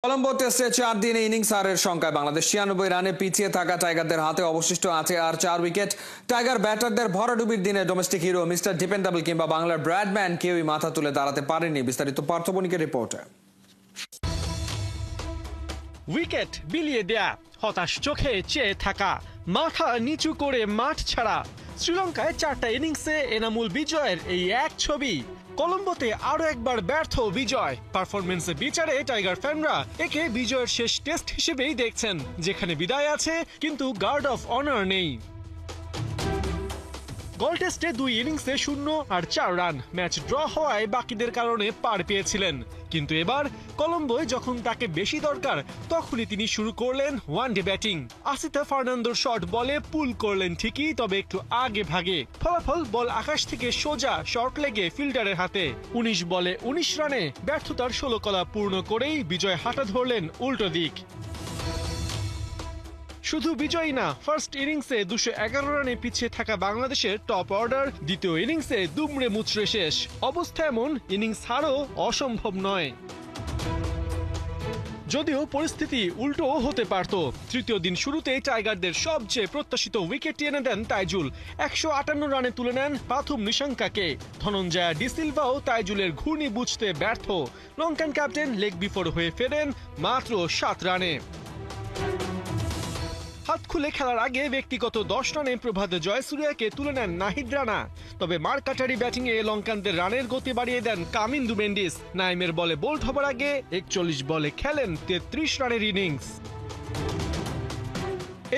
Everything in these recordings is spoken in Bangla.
কলম্বো টেস্টে 4 দিনে ইনিংস হারের সংখ্যায় বাংলাদেশ 96 রানে পিছিয়ে থাকা টাইগারদের হাতে অবশিষ্ট আছে আর 4 উইকেট। টাইগার ব্যাটারদের ভরাডুবির দিনে ডোমেস্টিক হিরো মিস্টার ডিপেন্ডেবল কিংবা বাংলার ব্র্যাডম্যান কেউই মাথা তুলে দাঁড়াতে পারেনি। বিস্তারিত পার্থ বণিকের রিপোর্টে। উইকেট বিলিয়ে দেয়া, হতাশ চোখে চেয়ে থাকা, মাথা নিচু করে মাঠ ছাড়া, শ্রীলঙ্কায় 4টা ইনিংসে এনামুল বিজয়ের এই এক ছবি। কলম্বোতে আরো একবার ব্যর্থ বিজয়। পারফরমেন্সের বিচারে টাইগার ফ্যানরা একে বিজয়ের শেষ টেস্ট হিসেবেই দেখছেন, যেখানে বিদায় আছে কিন্তু গার্ড অফ অনার নেই। গল টেস্টে 2 ইনিংসে 0 আর 4 রান, ম্যাচ ড্র হওয়ায় বাকিদের কারণে পার পেয়েছিলেন। কিন্তু এবার কলম্বোয় যখন তাকে বেশি দরকার, তখনই তিনি শুরু করলেন ওয়ানডে ব্যাটিং। আসিতা ফার্নান্দোর শট বলে পুল করলেন ঠিকই, তবে একটু আগে ভাগে। ফলাফল বল আকাশ থেকে সোজা শর্ট লেগে ফিল্ডারের হাতে। 19 বলে 19 রানে ব্যর্থতার 16 কলা পূর্ণ করেই বিজয় হাঁটা ধরলেন উল্টো দিক। শুধু বিজয়ী না, ফার্স্ট ইনিংসে 211 রানে পিছিয়ে থাকা বাংলাদেশের টপ অর্ডার দ্বিতীয় ইনিংসে দুমড়ে মুচড়ে শেষ। অবস্থা এমন, ইনিংস হারও অসম্ভব নয়। যদিও পরিস্থিতি উল্টোও হতে পারত। তৃতীয় দিন শুরুতেই টাইগারদের সবচেয়ে প্রত্যাশিত উইকেট এনে দেন তাইজুল। 158 রানে তুলে নেন পাথুম নিশাঙ্কাকে। ধনঞ্জয়া ডিসিলভাও তাইজুলের ঘূর্ণি বুঝতে ব্যর্থ। লঙ্কান ক্যাপ্টেন লেগ বিফোর হয়ে ফেরেন মাত্র 7 রানে। হাত খুলে খেলার আগে ব্যক্তিগত 10 রানে প্রভাত জয়সূর্যাকে তুলে নেন নাহিদ রানা। তবে মারকাটারি ব্যাটিংয়ে লঙ্কানদের রানের গতি বাড়িয়ে দেন কামিন্দু মেন্ডিস। নাইমের বলে বোল্ড হবার আগে 41 বলে খেলেন 33 রানের ইনিংস।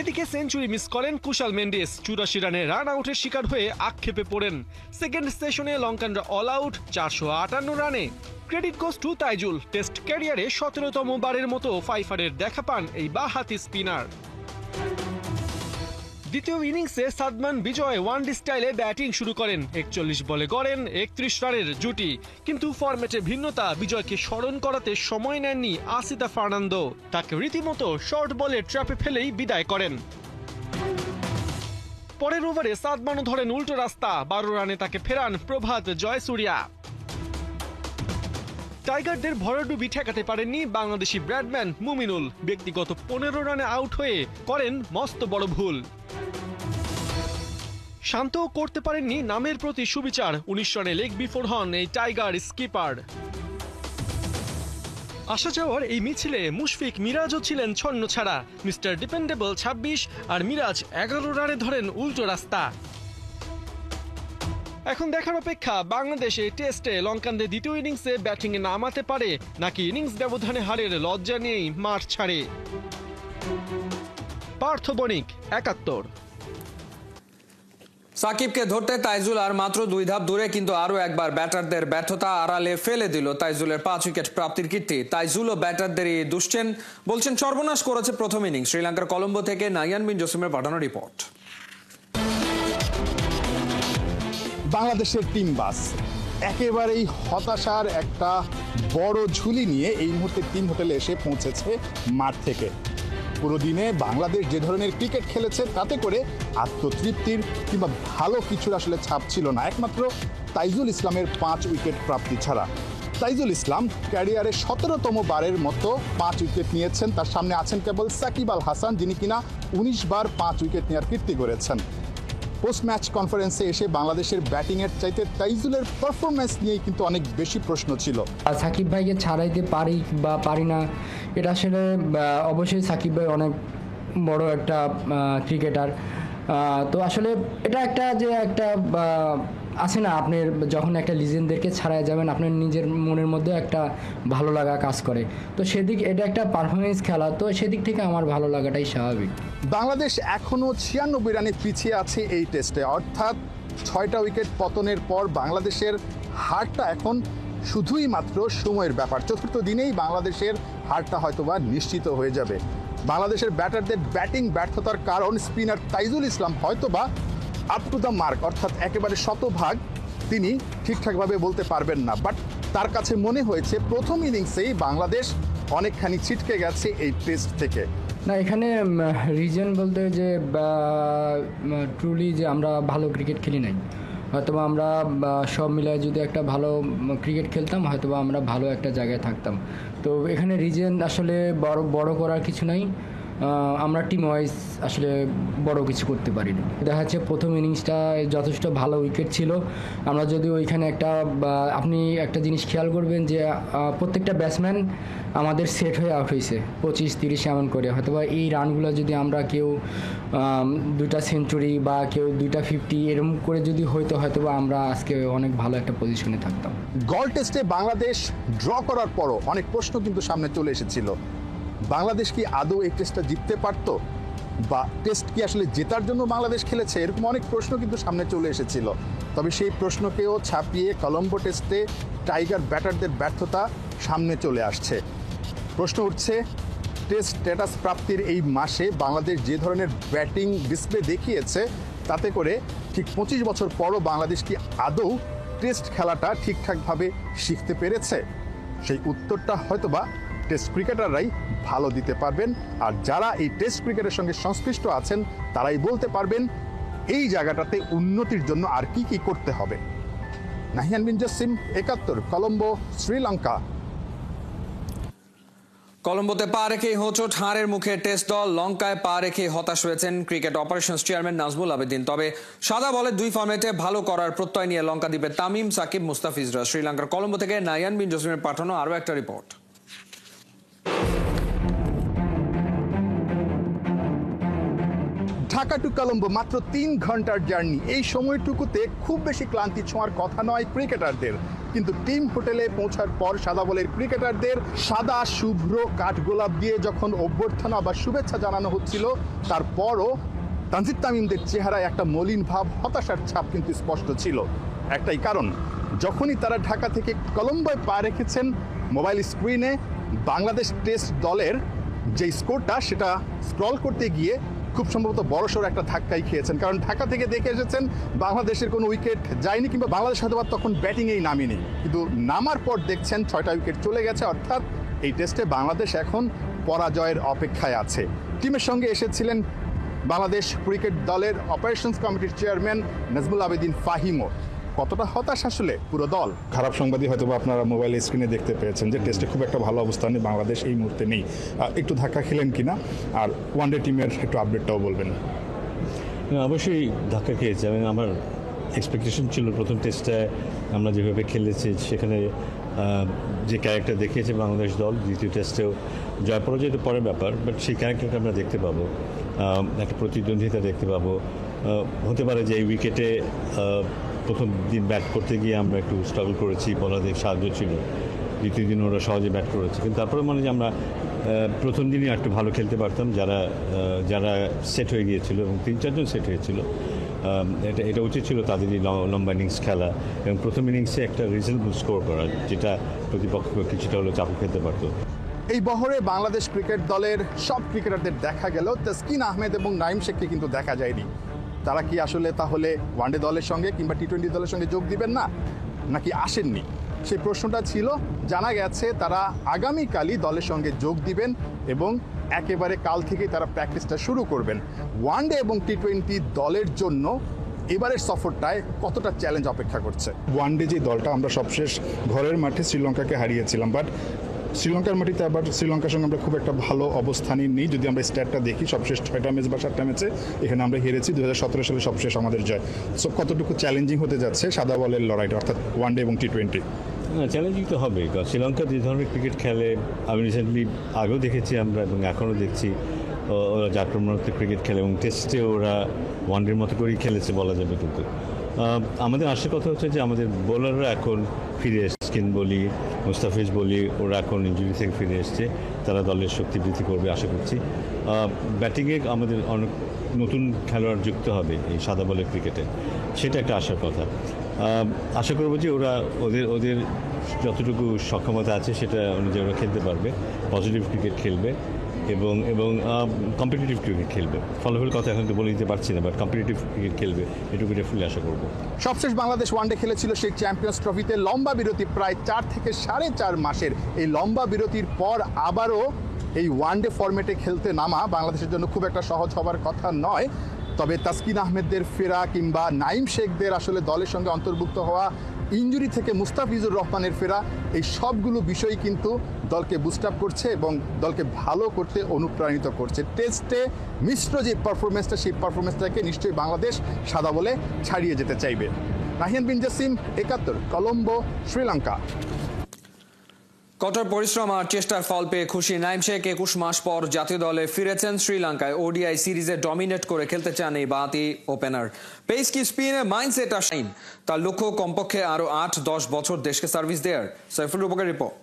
এদিকে সেঞ্চুরি মিস করেন কুশাল মেন্ডিস। 84 রানে রান আউটের শিকার হয়ে আক্ষেপে পড়েন। সেকেন্ড সেশনে লঙ্কানরা অল আউট 458 রানে। Credit goes to Taijul. Test ক্যারিয়ারে 17তম বারের মতো ফাইফারের দেখা পান এই বাঁহাতি স্পিনার। দ্বিতীয় ইনিংসে সাদমান বিজয় ওয়ানডে স্টাইলে ব্যাটিং শুরু করেন। 41 বলে গড়েন 31 রানের জুটি। কিন্তু ফরম্যাটে ভিন্নতা বিজয়কে স্মরণ করাতে সময় নেননি আসিতা ফার্নান্দো। তাকে রীতিমতো শর্ট বলে ট্র্যাপে ফেলেই বিদায় করেন। পরের ওভারে সাদমানও ধরেন উল্টো রাস্তা। 12 রানে তাকে ফেরান প্রভাত জয়সূর্যা। টাইগারদের ভরাডুবি ঠেকাতে পারেননি বাংলাদেশি ব্র্যাডম্যান মুমিনুল। ব্যক্তিগত 15 রানে আউট হয়ে করেন মস্ত বড় ভুল। শান্ত করতে পারেননি নামের প্রতি সুবিচার। 19 রানে লেগ বিফোর হন এই টাইগার স্কিপার। আসা যাওয়ার এই মিছিলে মুশফিক মিরাজও ছিলেন ছন্ন ছাড়া। মিস্টার ডিপেন্ডেবল 26 আর মিরাজ 11 রানে ধরেন উল্টো রাস্তা। এখন দেখার অপেক্ষা, বাংলাদেশ এই টেস্টে লঙ্কানদের দ্বিতীয় ইনিংসে ব্যাটিংয়ে নামাতে পারে নাকি ইনিংস ব্যবধানে হারের লজ্জা নিয়েই মাঠ ছাড়ে। পার্থ বণিক, 71। সাকিবকে ধরতে তাইজুল আর মাত্র 2 ধাপ দূরে, কিন্তু আরো একবার ব্যাটারদের ব্যর্থতা আড়ালে ফেলে দিল তাইজুলের 5 উইকেট প্রাপ্তির কীর্তি। তাইজুল ও ব্যাটারদেরই দুষছেন, বলছেন সর্বনাশ করেছে প্রথম ইনিংস। শ্রীলঙ্কার কলম্বো থেকে নাইয়ান বিন জসিমের পাঠানো রিপোর্ট। বাংলাদেশের টিম বাস একেবারেই হতাশার একটা বড় ঝুলি নিয়ে এই মুহূর্তে টিম হোটেলে এসে পৌঁছেছে মাঠ থেকে। পুরো দিনে বাংলাদেশ যে ধরনের ক্রিকেট খেলেছে তাতে করে আত্মতৃপ্তির কিংবা ভালো কিছুর আসলে ছাপ ছিল না, একমাত্র তাইজুল ইসলামের 5 উইকেট প্রাপ্তি ছাড়া। তাইজুল ইসলাম ক্যারিয়ারে 17তম বারের মতো 5 উইকেট নিয়েছেন। তার সামনে আছেন কেবল সাকিব আল হাসান, যিনি কিনা 19 বার 5 উইকেট নেওয়ার কীর্তি করেছেন। পোস্ট ম্যাচ কনফারেন্সে এসে বাংলাদেশের ব্যাটিংয়ের চাইতে তাইজুলের পারফরমেন্স নিয়েই কিন্তু অনেক বেশি প্রশ্ন ছিল। সাকিব ভাইকে ছাড়াইতে পারি বা পারি না, এটা আসলে অবশ্যই সাকিব ভাই অনেক বড় একটা ক্রিকেটার। তো আসলে এটা একটা আছে না, আপনি যখন একটা লিজেন্ডদেরকে ছাড়াই যাবেন আপনার নিজের মনের মধ্যে একটা ভালো লাগা কাজ করে। তো সেদিক এটা একটা পারফরমেন্স খেলা, তো সেদিক থেকে আমার ভালো লাগাটাই স্বাভাবিক। বাংলাদেশ এখনও 96 রানে পিছিয়ে আছে এই টেস্টে, অর্থাৎ 6টা উইকেট পতনের পর বাংলাদেশের হারটা এখন শুধুই মাত্র সময়ের ব্যাপার। চতুর্থ দিনেই বাংলাদেশের হারটা হয়তোবা নিশ্চিত হয়ে যাবে। বাংলাদেশের ব্যাটারদের ব্যাটিং ব্যর্থতার কারণ স্পিনার তাইজুল ইসলাম হয়তোবা আপ টু দ্য মার্ক, অর্থাৎ একেবারে শতভাগ তিনি ঠিকঠাকভাবে বলতে পারবেন না, বাট তার কাছে মনে হয়েছে প্রথম ইনিংসেই বাংলাদেশ অনেকখানি ছিটকে গেছে এই টেস্ট থেকে। না, এখানে রিজন বলতে যে ট্রুলি যে আমরা ভালো ক্রিকেট খেলি নাই, হয়তোবা আমরা সব মিলে যদি একটা ভালো ক্রিকেট খেলতাম হয়তোবা আমরা ভালো একটা জায়গায় থাকতাম। তো এখানে রিজন আসলে বড় করার কিছু নাই, আমরা টিম ওয়াইজ আসলে বড় কিছু করতে পারিনি। দেখা যাচ্ছে প্রথম ইনিংসটা যথেষ্ট ভালো উইকেট ছিল, আমরা যদি ওইখানে আপনি একটা জিনিস খেয়াল করবেন যে প্রত্যেকটা ব্যাটসম্যান আমাদের সেট হয়ে আউট হয়েছে 25-30 এমন করে। হয়তোবা এই রানগুলো যদি আমরা কেউ 2টা সেঞ্চুরি বা কেউ 2টা 50 এরকম করে যদি হয়তোবা আমরা আজকে অনেক ভালো একটা পজিশনে থাকতাম। গল টেস্টে বাংলাদেশ ড্র করার পরও অনেক প্রশ্ন কিন্তু সামনে চলে এসেছিল। বাংলাদেশ কি আদৌ এই টেস্টটা জিততে পারত, বা টেস্ট কি আসলে জেতার জন্য বাংলাদেশ খেলেছে, এরকম অনেক প্রশ্ন কিন্তু সামনে চলে এসেছিল। তবে সেই প্রশ্নকেও ছাপিয়ে কলম্বো টেস্টে টাইগার ব্যাটারদের ব্যর্থতা সামনে চলে আসছে। প্রশ্ন উঠছে, টেস্ট স্ট্যাটাস প্রাপ্তির এই মাসে বাংলাদেশ যে ধরনের ব্যাটিং ডিসপ্লে দেখিয়েছে তাতে করে ঠিক 25 বছর পরও বাংলাদেশ কি আদৌ টেস্ট খেলাটা ঠিকঠাকভাবে শিখতে পেরেছে? সেই উত্তরটা হয়তোবা টেস্ট ক্রিকেটাররাই ভালো দিতে পারবেন, আর যারা এই টেস্ট ক্রিকেটের সঙ্গে সংশ্লিষ্ট আছেন তারাই বলতে পারবেন এই জায়গাটাতে উন্নতির জন্য আর কি কি করতে হবে। নাহিয়ান বিন জসিম, 71, কলম্বো, শ্রীলঙ্কা। কলম্বোতে পা রেখে হোঁচট হারের মুখে টেস্ট দল, লঙ্কায় পা রেখে হতাশ হয়েছেন cricket operations chairman Nazmul Abedin. তবে সাদা বলে 2 ফর্মেটে ভালো করার প্রত্যয় নিয়ে লঙ্কা দ্বীপে তামিম, সাকিব, মুস্তাফিজরা। শ্রীলঙ্কার কলম্বো থেকে নাহিয়ান বিন জসিমের পাঠানো আরও একটা রিপোর্ট। ঢাকা টু কলম্বো মাত্র 3 ঘন্টার জার্নি। এই সময়টুকুতে খুব বেশি ক্লান্তি ছোঁয়ার কথা নয় ক্রিকেটারদের, কিন্তু টিম হোটেলে পৌঁছার পর সাদা বলের ক্রিকেটারদের সাদা শুভ্র কাঠগোলাপ দিয়ে যখন অভ্যর্থনা বা শুভেচ্ছা জানানো হচ্ছিল, তারপরও তানজিদ তামিমদের চেহারায় একটা মলিন ভাব, হতাশার ছাপ কিন্তু স্পষ্ট ছিল। একটাই কারণ, যখনই তারা ঢাকা থেকে কলম্বোয় পা রেখেছেন, মোবাইল স্ক্রিনে বাংলাদেশ টেস্ট দলের যে স্কোরটা সেটা স্ক্রল করতে গিয়ে খুব সম্ভবত বড়সড় একটা ধাক্কাই খেয়েছেন। কারণ ঢাকা থেকে দেখে এসেছেন বাংলাদেশের কোনো উইকেট যায়নি, কিংবা বাংলাদেশ হয়তো তখন ব্যাটিংয়েই নামেনি, কিন্তু নামার পর দেখছেন 6টা উইকেট চলে গেছে। অর্থাৎ এই টেস্টে বাংলাদেশ এখন পরাজয়ের অপেক্ষায় আছে। টিমের সঙ্গে এসেছিলেন বাংলাদেশ ক্রিকেট দলের অপারেশনস কমিটির চেয়ারম্যান নাজমুল আবেদিন ফাহিমও। কতটা হতাশ আসলে পুরো দল? খারাপ সংবাদই হয়তো আপনারা মোবাইল স্ক্রিনে দেখতে পেয়েছেন যে টেস্টে খুব একটা ভালো অবস্থানে বাংলাদেশ এই মুহূর্তে নেই। একটু ধাক্কা খেলেন কিনা, আর ওয়ানডে টিমের একটু আপডেটটাও বলবেন। অবশ্যই ধাক্কা খেয়েছে। আমার এক্সপেকটেশন ছিল প্রথম টেস্টে আমরা যেভাবে খেলেছি সেখানে যে ক্যারেক্টার দেখিয়েছে বাংলাদেশ দল, দ্বিতীয় টেস্টেও জয় পরাজয় তো পরের ব্যাপার, বাট সেই ক্যারেক্টারটা আমরা দেখতে পাবো, একটা প্রতিদ্বন্দ্বিতা দেখতে পাবো। হতে পারে যে এই উইকেটে প্রথম দিন ব্যাট করতে গিয়ে আমরা একটু স্ট্রাগল করেছি, বলারদের সাহায্য ছিল, দ্বিতীয় দিন ওরা সহজে ব্যাট করেছে, কিন্তু তারপরে মনে যে আমরা প্রথম দিনই একটু ভালো খেলতে পারতাম। যারা সেট হয়ে গিয়েছিল এবং 3-4 জন সেট হয়েছিল, এটা উচিত ছিল তাদেরই লম্বা ইনিংস খেলা এবং প্রথম ইনিংসে একটা রিজনেবল স্কোর করা, যেটা প্রতিপক্ষকে কিছুটা হলেও চাপ খেলতে পারতো। এই বহরে বাংলাদেশ ক্রিকেট দলের সব ক্রিকেটারদের দেখা গেল, তাসকিন আহমেদ এবং নাইম শেখকে কিন্তু দেখা যায়নি। তারা কি আসলে তাহলে ওয়ানডে দলের সঙ্গে কিংবা টি-20 দলের সঙ্গে যোগ দিবেন না, নাকি আসেননি? সেই প্রশ্নটা ছিল। জানা গেছে তারা আগামীকালই দলের সঙ্গে যোগ দিবেন এবং একেবারে কাল থেকেই তারা প্র্যাকটিসটা শুরু করবেন। ওয়ানডে এবং টি-20 দলের জন্য এবারের সফরটায় কতটা চ্যালেঞ্জ অপেক্ষা করছে? ওয়ানডে যে দলটা আমরা সবশেষ ঘরের মাঠে শ্রীলঙ্কাকে হারিয়েছিলাম, বাট শ্রীলঙ্কার মাটিতে আবার শ্রীলঙ্কার সঙ্গে আমরা খুব একটা ভালো অবস্থানই নেই। যদি আমরা স্ট্যাটটা দেখি, সবশেষ 6টা ম্যাচ বা 7টা ম্যাচে এখানে আমরা হেরেছি। 2017 সালে সবশেষ আমাদের জয়। সো কতটুকু চ্যালেঞ্জিং হতে যাচ্ছে সাদা বলের লড়াইটা, অর্থাৎ ওয়ানডে এবং টি-20? চ্যালেঞ্জিং তো হবে, কারণ শ্রীলঙ্কা যে ধরনের ক্রিকেট খেলে আমি রিসেন্টলি আগেও দেখেছি আমরা এবং এখনও দেখছি। ওরা আক্রমণাত্মক ক্রিকেট খেলে এবং টেস্টে ওরা ওয়ানডের মতো করেই খেলেছে বলা যাবে। কিন্তু আমাদের আসার কথা হচ্ছে যে আমাদের বোলাররা এখন ফিরে এসছে, স্কিন বলি, মুস্তাফিজ বলি, ওরা এখন ইনজুরি থেকে ফিরে এসছে, তারা দলের শক্তি বৃদ্ধি করবে আশা করছি। ব্যাটিংয়ে আমাদের অনেক নতুন খেলোয়াড় যুক্ত হবে এই সাদা বলের ক্রিকেটে, সেটা একটা আশার কথা। আশা করবো যে ওদের যতটুকু সক্ষমতা আছে সেটা অনুযায়ী ওরা খেলতে পারবে, পজিটিভ ক্রিকেট খেলবে এবং কম্পিটিটিভ ক্রিকেট খেলবে। ফলাফল কথা এখন তো বলে দিতে পারছি না, বাট কম্পিটিটিভ ক্রিকেট খেলবে, এটুকু ডেফিনেটলি আশা করবো। সবশেষ বাংলাদেশ ওয়ানডে খেলেছিল সেই চ্যাম্পিয়ন্স ট্রফিতে। লম্বা বিরতি, প্রায় 4 থেকে 4.5 মাসের এই লম্বা বিরতির পর আবারও এই ওয়ানডে ফরম্যাটে খেলতে নামা বাংলাদেশের জন্য খুব একটা সহজ হবার কথা নয়। তবে তাসকিন আহমেদদের ফেরা কিংবা নাইম শেখদের আসলে দলের সঙ্গে অন্তর্ভুক্ত হওয়া, ইনজুরি থেকে মুস্তাফিজুর রহমানের ফেরা, এই সবগুলো বিষয় কিন্তু দলকে বুস্ট আপ করছে এবং দলকে ভালো করতে অনুপ্রাণিত করছে। টেস্টে মিশ্র যে পারফরমেন্সটা, সেই পারফরমেন্সটাকে নিশ্চয়ই বাংলাদেশ সাদা বলে ছাড়িয়ে যেতে চাইবে। নাহিয়ান বিন জাসিম, ৭১, কলম্বো, শ্রীলঙ্কা। কঠোর পরিশ্রম আর চেষ্টার ফল পেয়ে খুশি নাইম শেখ। ২১ মাস পর জাতীয় দলে ফিরেছেন শ্রীলঙ্কায়। ওডিআই সিরিজে ডমিনেট করে খেলতে চান এই বাঁহাতি ওপেনার। পেস কি স্পিনে মাইন্ডসেট আসেন, তার লক্ষ্য কমপক্ষে আরো ৮-১০ বছর দেশকে সার্ভিস দেয়ার। সাইফুল রূপকের রিপোর্ট।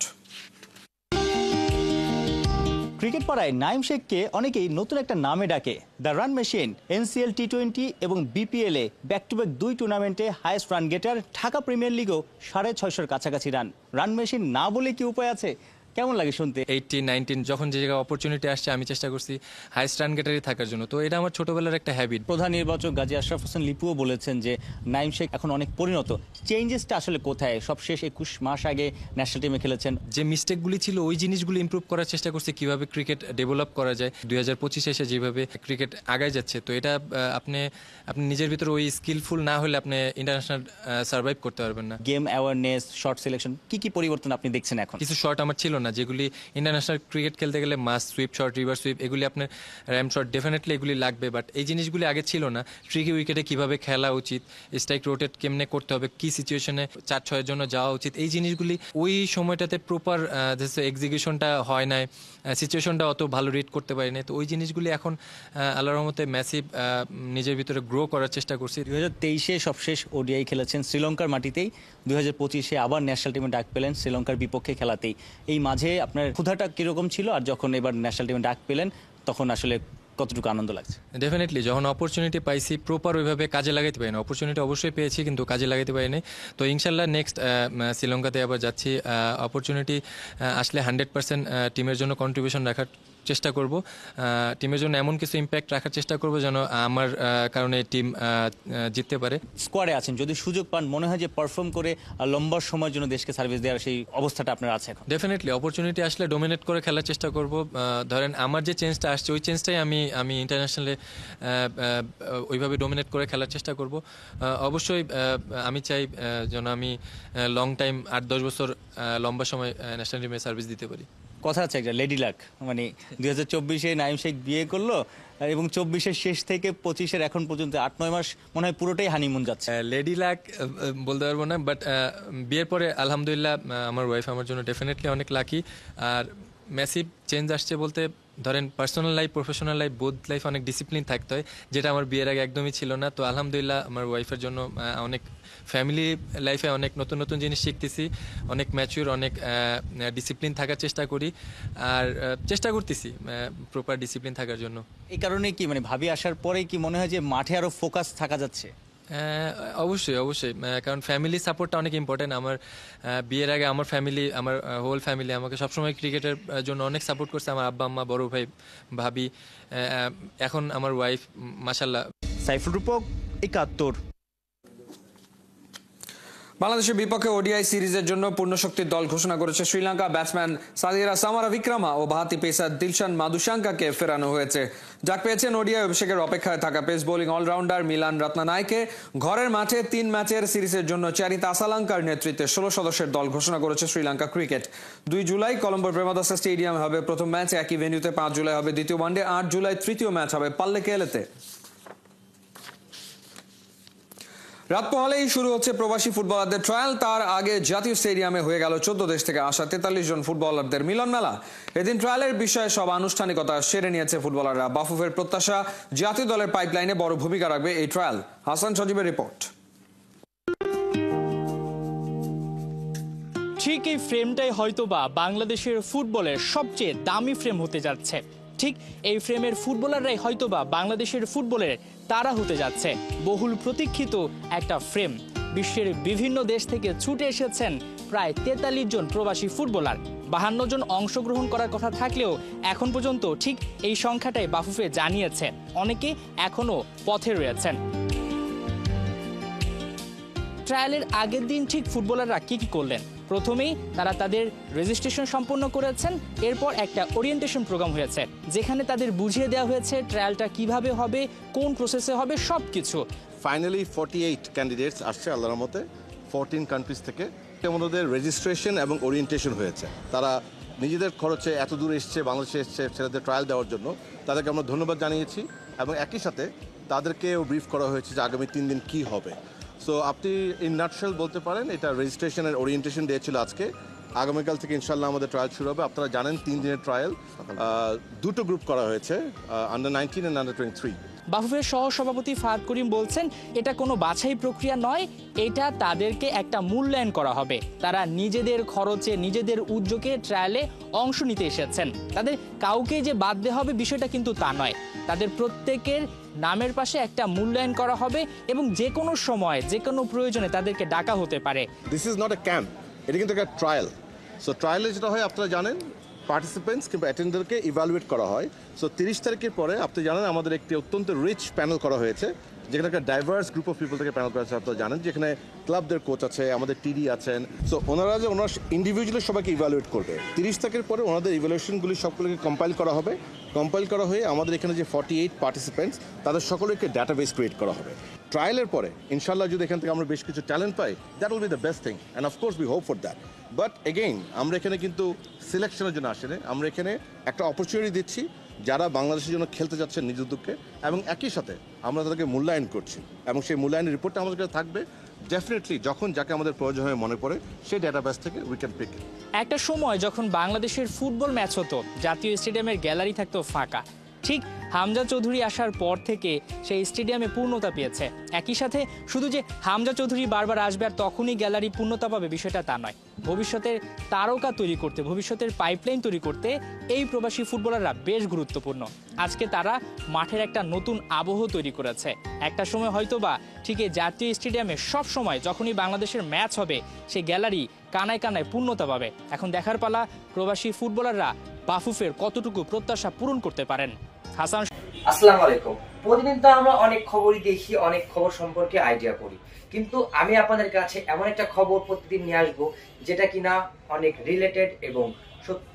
ক্রিকেট পাড়ায় নাইম শেখকে অনেকেই নতুন একটা নামে ডাকে, দ্য রান মেশিন। এনসিএল টি20 এবং বিপিএলে ব্যাক টু ব্যাক 2 টুর্নামেন্টে highest run getter, Dhaka premier লিগও ৬৫০-র কাছাকাছি রান। রান মেশিন না বলে কি উপায় আছে? কেমন লাগে শুনতে? 18-19 যখন যে জায়গায় অপরচুনিটি আসছে আমি চেষ্টা করছি হাইস্ট রান গেটারই থাকার জন্য। তো এটা আমার ছোটবেলার একটা হ্যাবিট। প্রধান নির্বাচক গাজী আশরাফ হোসেন লিপুও বলেছেন যে নাইম শেখ এখন অনেক পরিণত। চেঞ্জেসটা আসলে কোথায়? সবশেষ ২১ মাস আগে ন্যাশনাল টিমে খেলেছেন। যে মিস্টেকগুলি ছিল ওই জিনিসগুলো ইমপ্রুভ করার চেষ্টা করছি, কিভাবে ক্রিকেট ডেভেলপ করা যায়। 2025 এসে যেভাবে ক্রিকেট আগায় যাচ্ছে, তো এটা আপনি নিজের ভিতরে ওই স্কিলফুল না হলে আপনি ইন্টারন্যাশনাল সার্ভাইভ করতে পারবেন না। গেম অ্যাওয়ারনেস, শর্ট সিলেকশন, কি পরিবর্তন আপনি দেখছেন এখন? কিছু শট আমার ছিল না, যেগুলি ইন্টারন্যাশনাল ক্রিকেট খেলতে গেলে মাস সুইপ শট, রিভার্স সুইপ, এগুলি আপনার র্যাম শট ডেফিনেটলি এগুলি লাগবে। বাট এই জিনিসগুলি আগে ছিল না। ট্রিকি উইকেটে কিভাবে খেলা উচিত, স্ট্রাইক রোটেট কেমনে করতে হবে, কি সিচুয়েশনে 4-6 জন্য যাওয়া উচিত, এই জিনিসগুলি ওই সময়টাতে প্রপার এক্সিকিউশনটা হয় নাই, সিচুয়েশনটা অত ভালো রিড করতে পারি না। তো ওই জিনিসগুলি এখন আল্লাহর রহমতে ম্যাসিভ নিজের ভিতরে গ্রো করার চেষ্টা করছি। 2023-এ সবশেষ ওডিআই খেলেছেন শ্রীলঙ্কার মাটিতেই, 2025-এ আবার ন্যাশনাল টিমে ডাক পেলেন শ্রীলঙ্কার বিপক্ষে খেলাতেই। এই মাঝে আপনার ক্ষুধাটা কিরকম ছিল, আর যখন এবার ন্যাশনাল টিমে ডাক পেলেন তখন আসলে কতটুকু আনন্দ লাগছে? ডেফিনেটলি যখন অপরচুনিটি পাইছি প্রপার ওইভাবে কাজে লাগাতে পারি না। অপরচুনিটি অবশ্যই পেয়েছি কিন্তু কাজে লাগাতে পারিনি। তো ইনশাল্লাহ নেক্সট শ্রীলঙ্কাতে আবার যাচ্ছি। অপরচুনিটি আসলে 100% টিমের জন্য কন্ট্রিবিউশন রাখার চেষ্টা করব, টিমের জন্য এমন কিছু ইম্প্যাক্ট রাখার চেষ্টা করব যেন আমার কারণে টিম জিততে পারে। স্কোয়াডে আছেন, যদি সুযোগ পান মনে হয় যে পারফর্ম করে লম্বা সময়ের জন্য দেশকে সার্ভিস দেওয়ার সেই অবস্থাটা আপনার আছে এখন? ডেফিনেটলি অপরচুনিটি আসলে ডোমিনেট করে খেলার চেষ্টা করব। ধরেন আমার যে চেঞ্জটা আসছে ওই চেঞ্জটাই আমি ইন্টারন্যাশনালে ওইভাবে ডোমিনেট করে খেলার চেষ্টা করব। অবশ্যই আমি চাই যেন আমি লং টাইম 8-10 বছর লম্বা সময় ন্যাশনাল টিমে সার্ভিস দিতে পারি। কথা আছে একটা লেডি লাক, মানে 2024-এ নাইম শেখ বিয়ে করলো এবং 24-এর শেষ থেকে 25-এর এখন পর্যন্ত 8-9 মাস মনে হয় পুরোটাই হানিমুন যাচ্ছে। লেডি লাক বলতে পারবো না, বাট বিয়ের পরে আলহামদুলিল্লাহ আমার ওয়াইফ আমার জন্য ডেফিনেটলি অনেক লাকি। আর ম্যাসিভ চেঞ্জ আসছে বলতে ধরেন personal life, professional life, both life অনেক ডিসিপ্লিন থাকতে হয়, যেটা আমার বিয়ের আগে একদমই ছিল না। তো আলহামদুলিল্লাহ আমার ওয়াইফের জন্য অনেক ফ্যামিলি লাইফে অনেক নতুন নতুন জিনিস শিখতেছি, অনেক ম্যাচিউর, অনেক ডিসিপ্লিন থাকার চেষ্টা করি আর চেষ্টা করতেছি প্রপার ডিসিপ্লিন থাকার জন্য। এই কারণে কি মানে ভাবি আসার পরে কি মনে হয় যে মাঠে আরো ফোকাস থাকা যাচ্ছে? অবশ্যই কারণ ফ্যামিলি সাপোর্টটা অনেক ইম্পর্টেন্ট। আমার বিয়ের আগে আমার ফ্যামিলি, আমার হোল ফ্যামিলি আমাকে সবসময় ক্রিকেটের জন্য অনেক সাপোর্ট করছে। আমার আব্বা আম্মা, বড় ভাই, ভাবি, এখন আমার ওয়াইফ, মাশাআল্লাহ। সাইফুল রূপক, ৭১। বাংলাদেশের বিপক্ষে ওডিআই সিরিজের জন্য পূর্ণশক্তির দল ঘোষণা করেছে শ্রীলঙ্কা। ব্যাটসম্যান সাদিরা সামারা বিক্রমা ও বাঁহাতি পেসার দিলশান মাদুসাঙ্কাকে ফেরানো হয়েছে। ডাক পেয়েছেন ওডিআই অভিষেকের অপেক্ষায় থাকা পেস বোলিং অলরাউন্ডার মিলান রত্নানায়কে। ঘরের মাঠে 3 ম্যাচের সিরিজের জন্য চারিতা আসালাঙ্কার নেতৃত্বে 16 সদস্যের দল ঘোষণা করেছে শ্রীলঙ্কা ক্রিকেট। 2 জুলাই কলম্বোর প্রেমদাসা স্টেডিয়ামে হবে প্রথম ম্যাচ, একই ভেন্যুতে 5 জুলাই হবে দ্বিতীয় ওয়ানডে, 8 জুলাই তৃতীয় ম্যাচ হবে পাল্লেকেলেতে। রাত পোহালেই শুরু হচ্ছে প্রবাসী ফুটবলারদের ট্রায়াল। তার আগে জাতীয় স্টেডিয়ামে হয়ে গেল 14 দেশ থেকে আসা 43 জন ফুটবলারদের মিলন মেলা। এদিন ট্রায়ালের বিষয়ে সব আনুষ্ঠানিকতা সেরে নিয়েছে ফুটবলাররা। বাফুফের প্রত্যাশা, জাতীয় দলের পাইপলাইনে বড় ভূমিকা রাখবে এই ট্রায়াল। হাসান সজীবের রিপোর্ট। ঠিক এই ফ্রেমটাই হয়তোবা বাংলাদেশের ফুটবলের সবচেয়ে দামি ফ্রেম হতে যাচ্ছে। ঠিক এই ফ্রেমের ফুটবলাররাই হয়তোবা বাংলাদেশের ফুটবলের তারা হতে যাচ্ছে। বহুল প্রতীক্ষিত একটা ফ্রেম। বিশ্বের বিভিন্ন দেশ থেকে ছুটে এসেছেন প্রায় 43 জন প্রবাসী ফুটবলার। 52 জন অংশগ্রহণ করার কথা থাকলেও এখন পর্যন্ত ঠিক এই সংখ্যাটাই বাফুফে জানিয়েছে। অনেকে এখনো পথে রয়েছেন। ট্রায়ালের আগের দিন ঠিক ফুটবলাররা কি করলেন? প্রথমেই তারা তাদের রেজিস্ট্রেশন সম্পন্ন করেছেন, এরপর একটা ওরিয়েন্টেশন প্রোগ্রাম হয়েছে যেখানে তাদের বুঝিয়ে দেওয়া হয়েছে ট্রায়ালটা কিভাবে হবে, কোন প্রসেসে হবে, সব কিছু। ফাইনালি 48 ক্যান্ডিডেটস আসছে আল্লাহর রহমতে 14 কান্ট্রিজ থেকে। ওনাদের রেজিস্ট্রেশন এবং ওরিয়েন্টেশন হয়েছে। তারা নিজেদের খরচে এত দূর এসছে, বাংলাদেশে এসছে ছেলেদের ট্রায়াল দেওয়ার জন্য। তাদেরকে আমরা ধন্যবাদ জানিয়েছি এবং একই সাথে তাদেরকেও ব্রিফ করা হয়েছে যে আগামী 3 দিন কী হবে। সো আপনি ইন নাটশেল বলতে পারেন এটা রেজিস্ট্রেশনের ওরিয়েন্টেশন দিয়েছিল আজকে। আগামীকাল থেকে ইনশাল্লাহ আমাদের ট্রায়াল শুরু হবে। আপনারা জানেন 3 দিনের ট্রায়াল, দুটো গ্রুপ করা হয়েছে, আন্ডার 19 and আন্ডার 23। বাফুফের সহ সভাপতি ফাহাদ করিম বলছেন এটা কোনো বাছাই প্রক্রিয়া নয়, এটা তাদেরকে একটা মূল্যায়ন করা হবে। তারা নিজেদের খরচে নিজেদের উদ্যোগে ট্রায়ালে অংশ নিতে এসেছেন। তাদের কাউকে যে বাদ দেওয়া হবে বিষয়টা কিন্তু তা নয়, তাদের প্রত্যেকের নামের পাশে একটা মূল্যায়ন করা হবে এবং যে কোনো সময় যে কোনো প্রয়োজনে তাদেরকে ডাকা হতে পারে। This is not a camp, এটা কিন্তু একটা ট্রায়াল। সো ট্রায়ালে যেটা হয় আপনারা জানেন পার্টিসিপেন্টস কিংবা অ্যাটেন্ডারকে ইভ্যালুয়েট করা হয়। সো 30 তারিখের পরে আপনি জানেন আমাদের একটি অত্যন্ত রিচ প্যানেল করা হয়েছে, যেখানে একটা ডাইভার্স গ্রুপ অফ পিপল থেকে প্যানেল করা হয়েছে। আপনারা জানেন যেখানে ক্লাবদের কোচ আছে, আমাদের টিডি আছেন। সো ওনারা ইন্ডিভিজুয়ালি সবাইকে ইভ্যালুয়েট করবে। 30 তারিখের পরে ওনাদের ইভ্যালুয়েশনগুলি সবগুলোকে কম্পাইল করা হবে। কম্পাইল করা হয়ে আমাদের এখানে যে 48 পার্টিসিপেন্টস তাদের সকলকে ডাটাবেস ক্রিয়েট করা হবে। ট্রায়ালের পরে ইনশাল্লাহ যদি এখান থেকে আমরা বেশ কিছু talent pi, that will be the best thing and of course we hope for that. But again আমরা এখানে কিন্তু সিলেকশনের জন্য আসেনি, আমরা এখানে একটা অপরচুনিটি দিচ্ছি যারা বাংলাদেশের জন্য খেলতে যাচ্ছেন নিজ উদ্যোগে, এবং একই সাথে আমরা তাদেরকে মূল্যায়ন করছি এবং সেই মূল্যায়নের রিপোর্টটা আমাদের কাছে থাকবে। ডেফিনেটলি যখন যাকে আমাদের প্রয়োজন হয়ে মনে পড়ে সেই ডাটাবেস থেকে উই ক্যান পিক। একটা সময় যখন বাংলাদেশের ফুটবল ম্যাচ হতো জাতীয় স্টেডিয়ামের গ্যালারি থাকতো ফাঁকা, ঠিক হামজা চৌধুরী আসার পর থেকে সেই স্টেডিয়ামে পূর্ণতা পেয়েছে। একই সাথে শুধু যে হামজা চৌধুরী বারবার আসবে আর তখনই গ্যালারি পূর্ণতা পাবে বিষয়টা তা নয়, ভবিষ্যতের তারকা তৈরি করতে, ভবিষ্যতের পাইপলাইন তৈরি করতে এই প্রবাসী ফুটবলাররা বেশ গুরুত্বপূর্ণ। আজকে তারা মাঠের একটা নতুন আবহ তৈরি করেছে। একটা সময় হয়তোবা ঠিক এই জাতীয় স্টেডিয়ামে সব সময় যখনই বাংলাদেশের ম্যাচ হবে সেই গ্যালারি কানায় কানায় পূর্ণতা পাবে। এখন দেখার পালা প্রবাসী ফুটবলাররা বাফুফের কতটুকু প্রত্যাশা পূরণ করতে পারেন। হাসান, আসসালামু আলাইকুম। প্রতিদিন তো আমরা অনেক খবরই দেখি, অনেক খবর সম্পর্কে আইডিয়া করি, কিন্তু আমি আপনাদের কাছে এমন একটা খবর প্রতিদিন নিয়ে আসবো যেটা কিনা অনেক রিলেটেড এবং সত্য।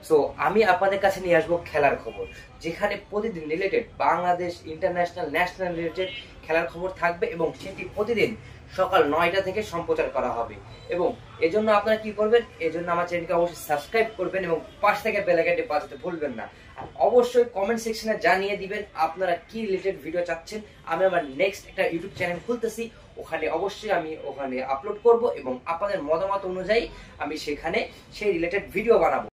সো আমি আপনাদের কাছে নিয়ে আসবো খেলার খবর, যেখানে প্রতিদিন related Bangladesh, international, national related খেলার খবর থাকবে এবং সেটি প্রতিদিন সকাল 9টা থেকে সম্প্রচার করা হবে। এবং এজন্য আপনারা কি করবেন, এজন্য আমার চ্যানেলকে অবশ্যই সাবস্ক্রাইব করবেন এবং পাশ থেকে বেল আইকনটি বাজাতে ভুলবেন না। আর অবশ্যই কমেন্ট সেকশনে জানিয়ে দিবেন আপনারা কি রিলেটেড ভিডিও চাচ্ছেন। আমি আমার নেক্সট একটা ইউটিউব চ্যানেল খুলতেছি, ওখানে অবশ্যই আমি ওখানে আপলোড করব এবং আপনাদের মতামত অনুযায়ী আমি সেখানে সেই রিলেটেড ভিডিও বানাবো।